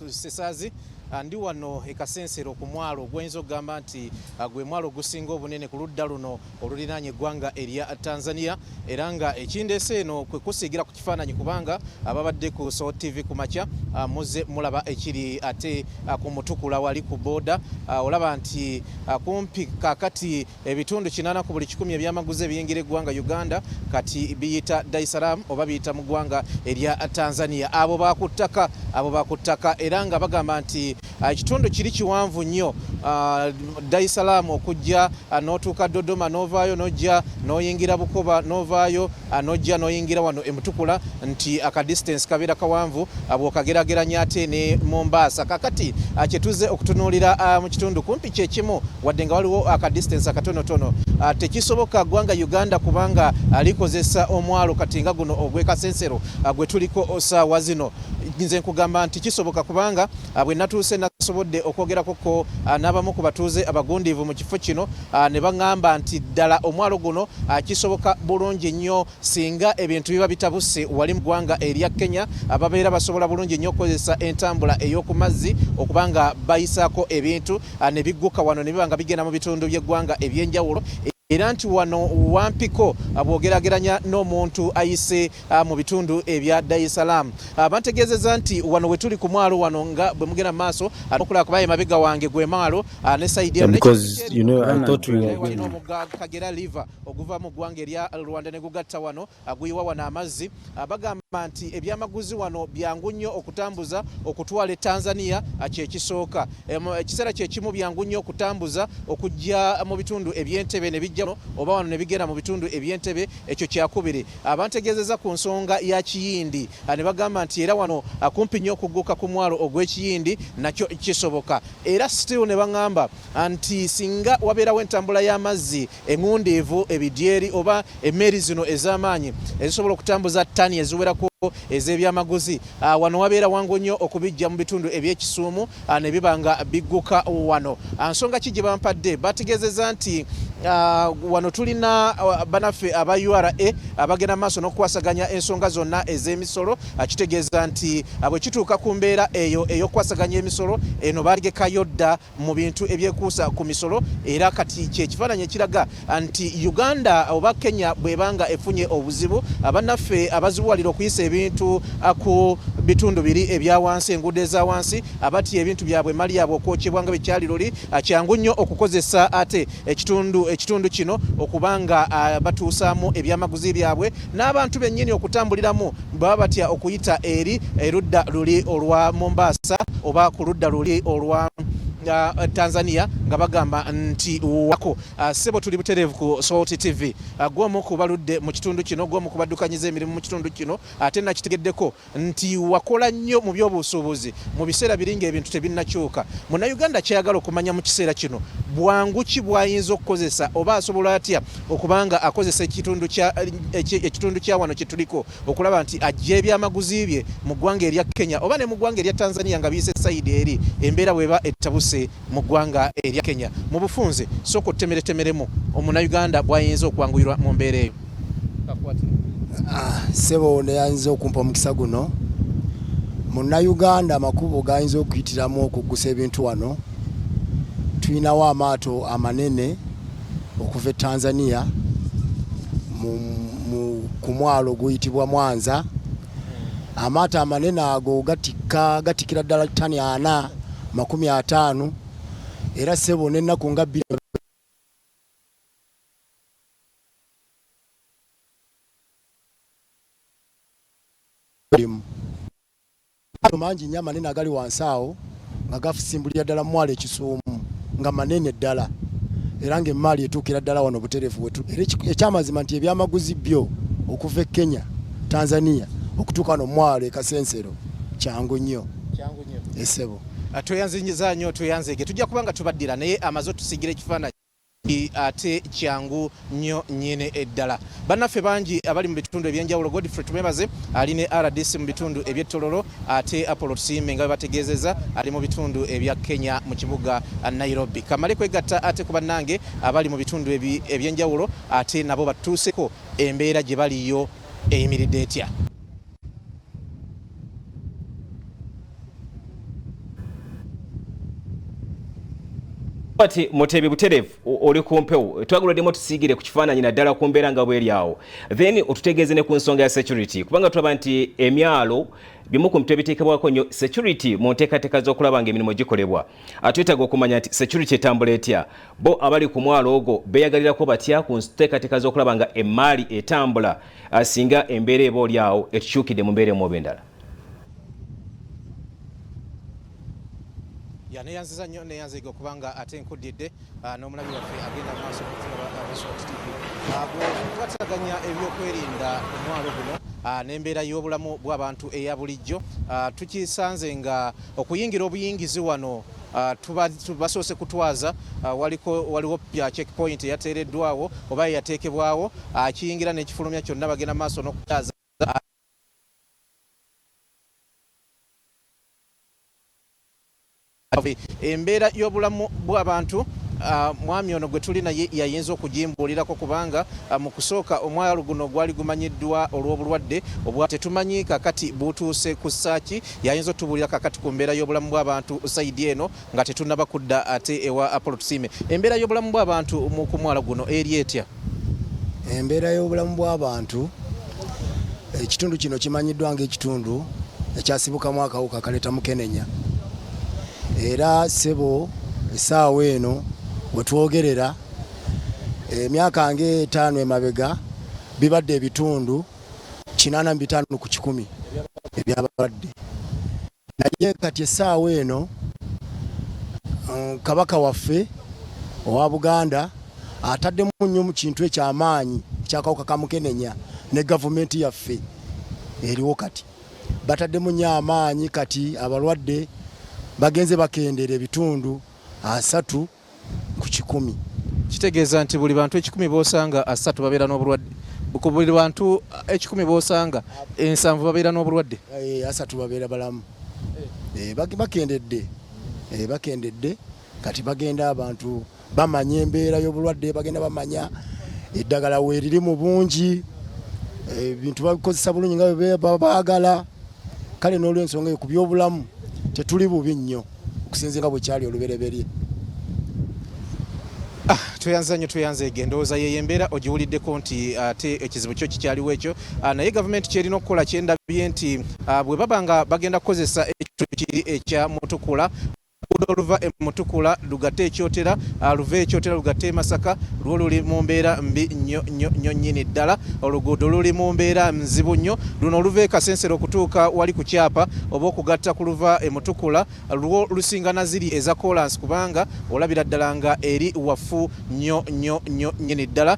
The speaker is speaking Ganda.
Sesazi ndi wano Kasensero ku mwalo gwenzo gamba nti gwe mwalo gusinga obunene ku ludda luno olulinaanye eggwanga erya Tanzania era nga ekindese eno kwe kusigira ku kifaananyi kubanga ababadde ku So TV ku makya muze mulaba ekiri ate ku mutukula wali ku boda olaba nti kumpi kakati ebitundu 80 ku buli 100 ebyamaguzi ebiyingira eggwanga Uganda kati biyita Dar es Salaam oba biyita mu ggwanga erya Tanzania abo bakuttaka era nga bagamba nti ekitundu kiri kiwanvu nnyo Dar es Salaam okujja n'otuuka Dodoma n'ovaayo n'ojja n'oyingira Bukoba n'ovaayo n'ojja n'oyingira wano emutukula nti aka distance kabeera kawanvu bw'okagerageranya ate ne Mombasa kakati kyetuze okutunuulira mu kitundu kumpi kyekimu wadde nga waliwo aka distance akatonotono tekisoboka ggwanga Uganda kubanga likozesa omwalo kati nga guno ogw'e Kasensero gwe tuliko saawa zino nze nkugamba nti kisoboka kubanga bwe natuuse nasobodde okwogerako n'abamu ku batuuze abagundiivu mu kifo kino ne baŋŋamba nti ddala omwalo guno kisoboka bulungi nnyo singa ebintu biba bitabuse wali mu ggwanga erya Kenya ababeera basobola bulungi nnyo okukozesa entambula ey'oku mazzi okubanga bayisaako ebintu ne bigguka wano ne biba nga bigenda mu bitundu by'eggwanga eby'enjawulo era nti wano wampiko bw'ogerageranya n'omuntu ayise mu bitundu ebya Dar es Salaam bantegeezezza nti wano we tuli ku mwalo wano nga bwe mugenda mu maaso okulaba kuba emabega wange gwe mwalo ne sayidi Kagera River oguva mu ggwanga erya Rwanda ne gugatta wano guyiwa wano amazzi bagamba nti ebyamaguzi wano byangu nnyo okutambuza okutwala Tanzania kyekisooka ekiseera kyekimu byangu nnyo okutambuza okujja mu bitundu eby'Entebbe ne oba wano ne bigenda mu bitundu eby'Entebbe ekyo kyakubiri abantegeezeza ku nsonga ya Kiyindi ne bagamba nti era wano kumpi nnyo okugguka ku mwalo ogw'Ekiyindi nakyo kisoboka era still ne baŋŋamba nti singa wabeerawo entambula y'amazzi eŋŋundiivu ebidyeri oba emmeeri zino ez'amaanyi ezisobola okutambuza ttani eziwerako ez'ebyamaguzi wano wabeera wangu nnyo okubijja mu bitundu eby'Ekisuumu ne biba nga bigguka wano nsonga ki gye bampadde bategeezeza nti wano tulina banaffe aba URA abagenda maaso n'okukwasaganya ensonga zonna ez'emisolo kitegeeza nti bwe kituuka ku mbeera eyo ey'okukwasaganya emisolo eno baaligekayo dda mu bintu ebyekuusa ku misolo era kati kyekifaananyi ekiraga nti Uganda oba Kenya bw'ebanga efunye obuzibu abannaffe abazibuwalira okuyisa ebintu ku bitundu biri ebya wansi enguudo eza wansi abati ebintu byabwe mali yabwe okwokyebwa nga bekyali luli kyangu nnyo okukozesa ate ekitundu kino okubanga batuusaamu ebyamaguzi byabwe n'abantu bennyini okutambuliramu baba batya okuyita eri erudda luli olwa Mombasa oba ku ludda luli olwa Tanzania nga bagamba nti wako sebo tuli buterevu ku So TV gwomu ku baludde mu kitundu kino gwomu ku baddukanyiza emirimu mu kitundu kino ate nakitegeddeko nti wakola nnyo mu by'obusuubuzi mu biseera biringa ebintu tebinnakyuka Munnayuganda kyayagala okumanya mu kiseera kino bwangu ki bwayinza okukozesa oba asobola atya okubanga akozesa ekitundu kya wano kyetuliko okulaba nti ajja ebyamaguzi bye mu ggwanga erya Kenya oba ne mu ggwanga erya Tanzania nga biyise sayidi eri embeera bweba ettabuse mu ggwanga erya Kenya mu bufunze soko temeretemeremu Omunnayuganda bwayinza okwanguyirwa mu mbeera eyo sebo ne yayinza okumpa omukisa guno Munnayuganda amakubo gayinza okuyitiramu okuggusa ebintu wano tulinawo amaato amanene okuva e Tanzania ku mwalo guyitibwa Mwanza amaato amanene ago gatikira ddala ttani 450 era sebo n'ennaku nga bbiri mangi nnyo amanene agali wansi awo nga gafusimbulira ddala mu mwalo Ekisuumu nga manene ddala era ng'emmaali etuukira ddala wano butereevu wetu era ekyamazima nti ebyamaguzi byo okuva e Kenya Tanzania okutuuka wano mwalo e Kasensero kyangu nnyo esebo tweyanziza nnyo tweyanzege tujja kubanga tubaddira naye amaze otusigira ekifaananyi ate kyangu nnyo nnyini eddala bannaffe bangi abali mu bitundu ebyenjawulo Godfrey tumebaze ali ne RDC mu bitundu eby'ettololo ate Apollo Tusiime nga bategeezeza ali mu bitundu ebya Kenya mu kibuga Nairobi kamale kwegatta ate ku bannange abali mu bitundu ebyenjawulo ate nabo batuuseko embeera gye baliyo eyimiridde etya Ati Mutebi buterevu oli kumpewo twagulodemo tusigire ku kifaananyi naddala ku mbeera nga bweri awo then otutegeeze ne ku nsonga ya security kubanga tulaba nti emyalo bimu ku mitwe biteekebwako nnyo security mu nteekateeka z'okulaba ng'emirimu gikolebwa twetaaga okumanya nti security etambula etya bo abali ku mwalo ogwo beeyagalirako batya ku nteekateeka z'okulaba nga emmaali etambula singa embeera eba oli awo etukyukidde mu mbeera emu endala. Neyanziza nnyo neyanziga okubanga ate nkudidde n'omulabi waffe agenda maaso Resort TV twataganya ebyokwerinda omwalo guno n'embeera y'obulamu bw'abantu eya bulijjo tukisanze nga okuyingira obuyingizi wano basoose kutwaza waliwo checkpoint eyateereddwawo oba eyateekebwawo akiyingira n'ekifulumya kyonna bagenda maaso n'okutyaza embeera y'obulamu bw'abantu mwami ono gwe tuli naye yayinza okugimbuulirako kubanga mu kusooka omwalo guno gwali gumanyiddwa olw'obulwadde obwa tetumanyi kakati butuuse ku ssaaki yayinza otubuulira kakati ku mbeera y'obulamu bw'abantu sayidi eno nga tetunnaba kudda ate ewa Apollo Tusime. Embeera y'obulamu bw'abantu ku mwalo guno eri etya? Embeera y'obulamu bw'abantu ekitundu kino kimanyiddwa ng'ekitundu ekyasibukamu akawuka kaleeta mukenenya. Era sebo essaawa eno wetwogerera emyaka nga 5 emabega bibadde ebitundu 85 ku 100 ebyabadde naye kati essaawa eno kabaka waffe owa Buganda ataddemu nnyo mu kintu ekyamaanyi ekyakawuka ka mukenenya ne gavumenti yaffe eriwo kati bataddemu nnyo amaanyi kati abalwadde bagenze bakendera ebitundu 3 ku 100. Kitegeeza nti buli bantu 100 bosanga 3 babeera n'obulwadde. Ku buli bantu 100 bosanga 7 babeera n'obulwadde. 3 babeera balamu. Bakendedde kati bagenda abantu bamanya embeera y'obulwadde bagenda bamanya eddagala weeriri mu bungi ebintu bakozesa bulungi nga bwe baagala kale n'olw'ensonga eyo ku by'obulamu tetuli bubi nnyo okusinziira bwe kyali olubereberye. Tuyanze endowooza ye embeera ogiwuliddeko nti ate ekizibu kyo kikyaliwo ekyo naye gavumenti kyerina okukola kyendabye nti bwe baba nga bagenda kukozesa ekitundu kiri ekya Mutukula oluva Mutukula lugatte ekyotera luva ekyotera lugatte Masaka lwo luli mu mbeera mbi nnyo nnyini ddala oluguudo luli mu mbeera nzibu nnyo luno oluva Kasensero okutuuka wali ku kyapa oba okugatta ku luva Mutukula lwo lusingana ziri eza kolansi kubanga olabira ddala nga eri wafu nnyo nnyini ddala